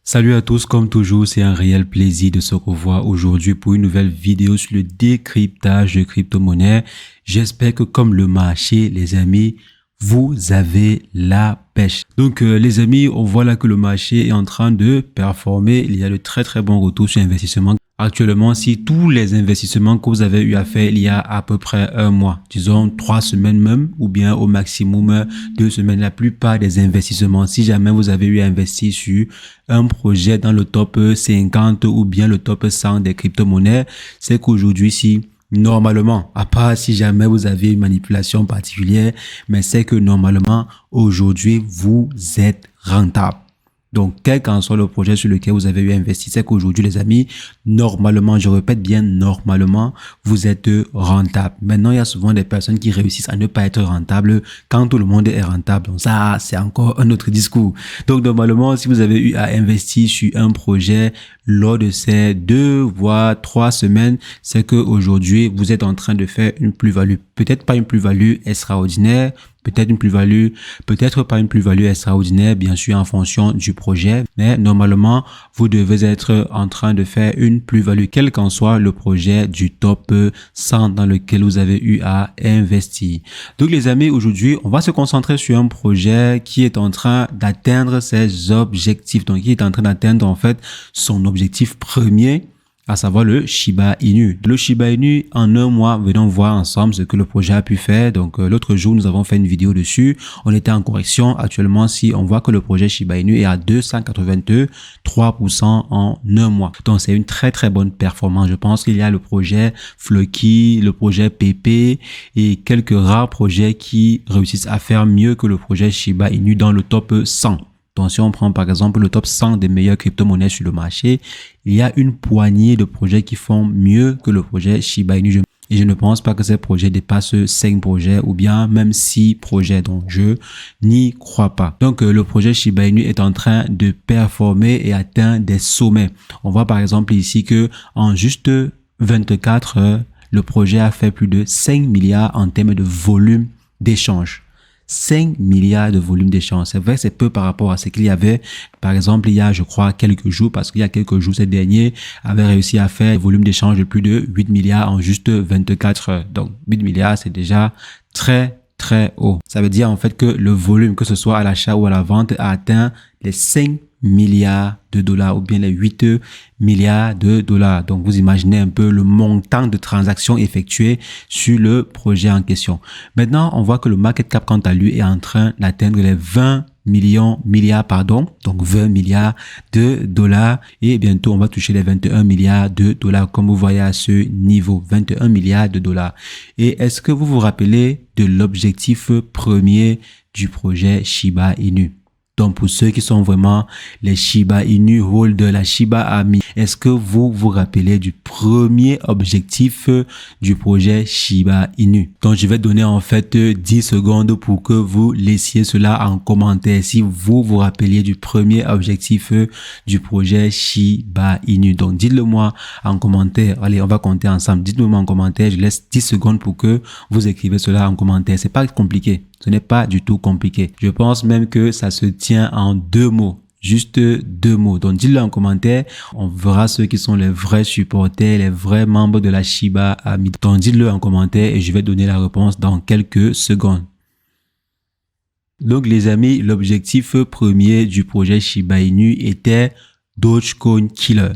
Salut à tous, comme toujours, c'est un réel plaisir de se revoir aujourd'hui pour une nouvelle vidéo sur le décryptage de crypto-monnaies. J'espère que comme le marché, les amis, vous avez la pêche. Donc les amis, on voit là que le marché est en train de performer. Il y a de très bons retours sur investissement. Actuellement, si tous les investissements que vous avez eu à faire il y a à peu près un mois, disons 3 semaines même, ou bien au maximum 2 semaines, la plupart des investissements, si jamais vous avez eu à investir sur un projet dans le top 50 ou bien le top 100 des crypto-monnaies, c'est qu'aujourd'hui, si normalement, à part si jamais vous avez une manipulation particulière, mais c'est que normalement, aujourd'hui, vous êtes rentable. Donc, quel qu'en soit le projet sur lequel vous avez eu investi, c'est qu'aujourd'hui, les amis, normalement, je répète bien, normalement, vous êtes rentable. Maintenant, il y a souvent des personnes qui réussissent à ne pas être rentables quand tout le monde est rentable. Donc, ça, c'est encore un autre discours. Donc, normalement, si vous avez eu à investir sur un projet lors de ces 2 voire 3 semaines, c'est qu'aujourd'hui, vous êtes en train de faire une plus-value. Peut-être pas une plus-value extraordinaire, peut-être une plus-value, peut-être pas une plus-value extraordinaire, bien sûr, en fonction du projet. Mais normalement, vous devez être en train de faire une plus-value, quel qu'en soit le projet du top 100 dans lequel vous avez eu à investir. Donc, les amis, aujourd'hui, on va se concentrer sur un projet qui est en train d'atteindre ses objectifs. Donc, qui est en train d'atteindre, en fait, son objectif premier, à savoir le Shiba Inu. Le Shiba Inu, en un mois, venons voir ensemble ce que le projet a pu faire. Donc, l'autre jour, nous avons fait une vidéo dessus. On était en correction. Actuellement, si on voit que le projet Shiba Inu est à 283% en un mois. Donc, c'est une très bonne performance. Je pense qu'il y a le projet Floki, le projet PP et quelques rares projets qui réussissent à faire mieux que le projet Shiba Inu dans le top 100. Donc, si on prend par exemple le top 100 des meilleures crypto-monnaies sur le marché, il y a une poignée de projets qui font mieux que le projet Shiba Inu. Et je ne pense pas que ces projets dépassent 5 projets ou bien même 6 projets. Donc, je n'y crois pas. Donc, le projet Shiba Inu est en train de performer et atteindre des sommets. On voit par exemple ici que en juste 24 heures, le projet a fait plus de 5 milliards en termes de volume d'échange. 5 milliards de volume d'échange. C'est vrai que c'est peu par rapport à ce qu'il y avait, par exemple, il y a, je crois, quelques jours, parce qu'il y a quelques jours, ces derniers avaient réussi à faire un volume d'échange de plus de 8 milliards en juste 24 heures. Donc, 8 milliards, c'est déjà très haut. Ça veut dire, en fait, que le volume, que ce soit à l'achat ou à la vente, a atteint les 5 milliards de dollars ou bien les 8 milliards de dollars. Donc, vous imaginez un peu le montant de transactions effectuées sur le projet en question. Maintenant, on voit que le market cap, quant à lui, est en train d'atteindre les 20 milliards, donc 20 milliards de dollars et bientôt on va toucher les 21 milliards de dollars comme vous voyez à ce niveau, 21 milliards de dollars. Et est-ce que vous vous rappelez de l'objectif premier du projet Shiba Inu? Donc, pour ceux qui sont vraiment les Shiba Inu holders, la Shiba Ami, est-ce que vous vous rappelez du premier objectif du projet Shiba Inu? Donc, je vais donner en fait 10 secondes pour que vous laissiez cela en commentaire. Si vous vous rappeliez du premier objectif du projet Shiba Inu. Donc, dites-le moi en commentaire. Allez, on va compter ensemble. Dites-le moi en commentaire. Je laisse 10 secondes pour que vous écrivez cela en commentaire. C'est pas compliqué. Ce n'est pas du tout compliqué. Je pense même que ça se tient en 2 mots. Juste 2 mots. Donc, dites-le en commentaire. On verra ceux qui sont les vrais supporters, les vrais membres de la Shiba Ami. Donc, dites-le en commentaire et je vais donner la réponse dans quelques secondes. Donc, les amis, l'objectif premier du projet Shiba Inu était Dogecoin Killer.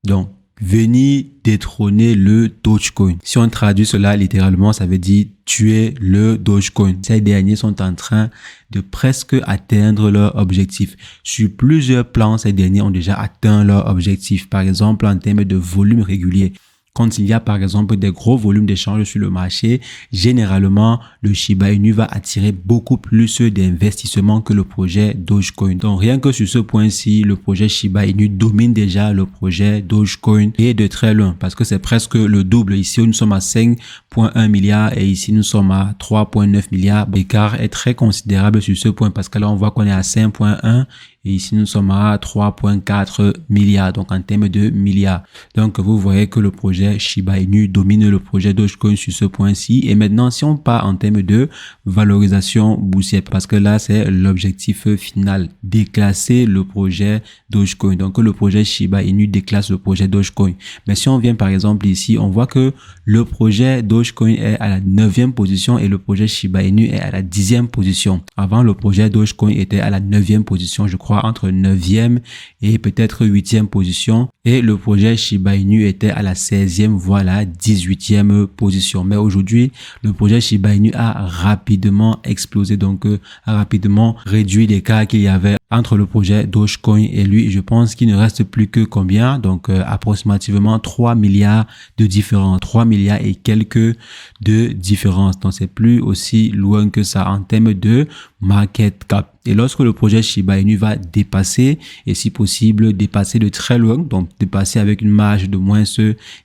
Donc, venir détrôner le Dogecoin. Si on traduit cela littéralement, ça veut dire tuer le Dogecoin. Ces derniers sont en train de presque atteindre leur objectif. Sur plusieurs plans, ces derniers ont déjà atteint leur objectif. Par exemple, en termes de volume régulier. Quand il y a par exemple des gros volumes d'échanges sur le marché, généralement, le Shiba Inu va attirer beaucoup plus d'investissements que le projet Dogecoin. Donc, rien que sur ce point-ci, le projet Shiba Inu domine déjà le projet Dogecoin et de très loin parce que c'est presque le double. Ici, nous sommes à 5,1 milliards et ici, nous sommes à 3,9 milliards. L'écart est très considérable sur ce point parce que là, on voit qu'on est à 5,1 et Et ici, nous sommes à 3,4 milliards, donc en termes de milliards. Donc, vous voyez que le projet Shiba Inu domine le projet Dogecoin sur ce point-ci. Et maintenant, si on part en termes de valorisation boursière, parce que là, c'est l'objectif final, déclasser le projet Dogecoin. Donc, le projet Shiba Inu déclasse le projet Dogecoin. Mais si on vient par exemple ici, on voit que le projet Dogecoin est à la 9e position et le projet Shiba Inu est à la 10e position. Avant, le projet Dogecoin était à la 9e position, je crois, entre 9e et peut-être 8e position. Et le projet Shiba Inu était à la 16e, voire la 18e position. Mais aujourd'hui, le projet Shiba Inu a rapidement explosé, donc a rapidement réduit l'écart qu'il y avait entre le projet Dogecoin et lui. Je pense qu'il ne reste plus que combien? Donc approximativement 3 milliards de différence, 3 milliards et quelques de différence. Donc c'est plus aussi loin que ça en termes de market cap. Et lorsque le projet Shiba Inu va dépasser, et si possible dépasser de très loin, donc dépasser avec une marge de moins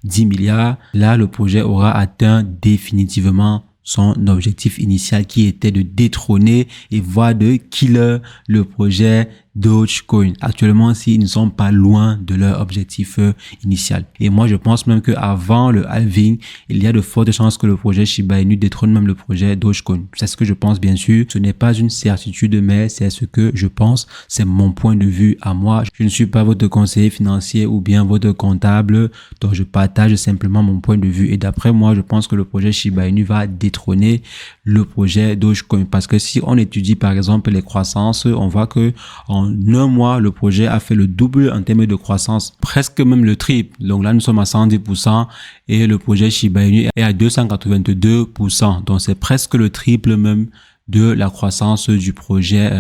10 milliards, là le projet aura atteint définitivement son objectif initial qui était de détrôner et voire de killer le projet Dogecoin. Actuellement, ils ne sont pas loin de leur objectif initial. Et moi, je pense même qu'avant le halving, il y a de fortes chances que le projet Shiba Inu détrône même le projet Dogecoin. C'est ce que je pense, bien sûr. Ce n'est pas une certitude, mais c'est ce que je pense. C'est mon point de vue à moi. Je ne suis pas votre conseiller financier ou bien votre comptable. Donc, je partage simplement mon point de vue. Et d'après moi, je pense que le projet Shiba Inu va détrôner le projet Dogecoin. Parce que si on étudie, par exemple, les croissances, on voit que en un mois, le projet a fait le double en termes de croissance, presque même le triple. Donc là, nous sommes à 110% et le projet Shiba Inu est à 282%. Donc c'est presque le triple même de la croissance du projet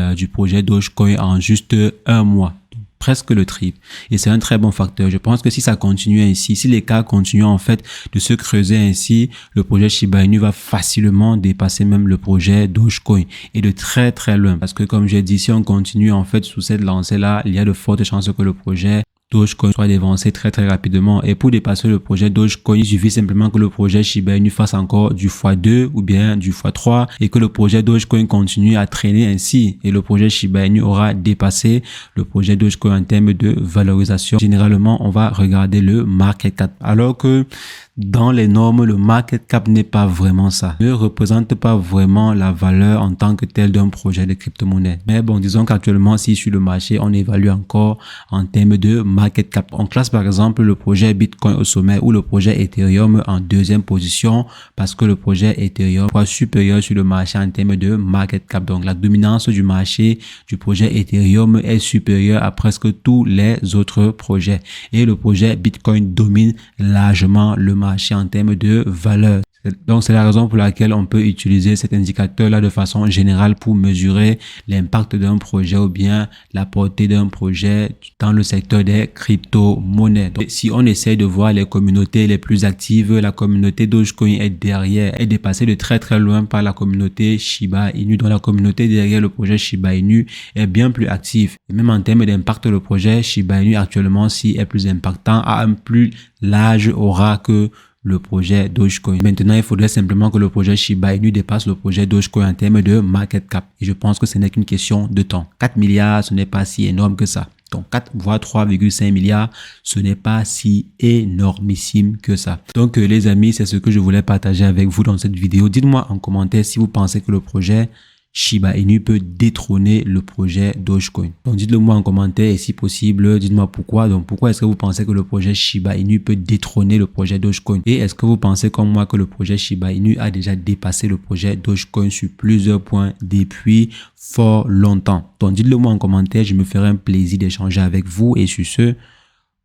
Dogecoin en juste un mois. Presque le triple. Et c'est un très bon facteur. Je pense que si ça continue ainsi, si les cas continuent en fait de se creuser ainsi, le projet Shiba Inu va facilement dépasser même le projet Dogecoin et de très très loin. Parce que comme j'ai dit, si on continue en fait sous cette lancée-là, il y a de fortes chances que le projet Dogecoin soit dévancé très très rapidement. Et pour dépasser le projet Dogecoin, il suffit simplement que le projet Shiba Inu fasse encore du x2 ou bien du x3 et que le projet Dogecoin continue à traîner ainsi. Et le projet Shiba Inu aura dépassé le projet Dogecoin en termes de valorisation. Généralement, on va regarder le market cap. Alors que dans les normes, le market cap n'est pas vraiment ça. Ne représente pas vraiment la valeur en tant que telle d'un projet de crypto-monnaie. Mais bon, disons qu'actuellement, si sur le marché, on évalue encore en termes de market cap. On classe par exemple le projet Bitcoin au sommet ou le projet Ethereum en deuxième position parce que le projet Ethereum est supérieur sur le marché en termes de market cap. Donc, la dominance du marché du projet Ethereum est supérieure à presque tous les autres projets. Et le projet Bitcoin domine largement le marché en termes de valeur. Donc, c'est la raison pour laquelle on peut utiliser cet indicateur-là de façon générale pour mesurer l'impact d'un projet ou bien la portée d'un projet dans le secteur des crypto-monnaies. Donc, si on essaie de voir les communautés les plus actives, la communauté Dogecoin est derrière, est dépassée de très très loin par la communauté Shiba Inu. Donc, la communauté derrière le projet Shiba Inu est bien plus active. Et même en termes d'impact, le projet Shiba Inu actuellement, si est plus impactant, a un plus large aura que le projet Dogecoin. Maintenant, il faudrait simplement que le projet Shiba Inu dépasse le projet Dogecoin en termes de market cap. Et je pense que ce n'est qu'une question de temps. 4 milliards, ce n'est pas si énorme que ça. Donc 4 voire 3,5 milliards, ce n'est pas si énormissime que ça. Donc les amis, c'est ce que je voulais partager avec vous dans cette vidéo. Dites-moi en commentaire si vous pensez que le projet Shiba Inu peut détrôner le projet Dogecoin. Donc dites-le moi en commentaire et si possible, dites-moi pourquoi. Donc pourquoi est-ce que vous pensez que le projet Shiba Inu peut détrôner le projet Dogecoin? Et est-ce que vous pensez comme moi que le projet Shiba Inu a déjà dépassé le projet Dogecoin sur plusieurs points depuis fort longtemps? Donc dites-le moi en commentaire, je me ferai un plaisir d'échanger avec vous et sur ce,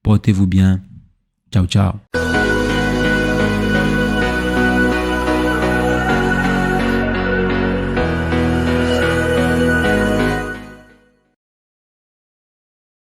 portez-vous bien. Ciao, ciao.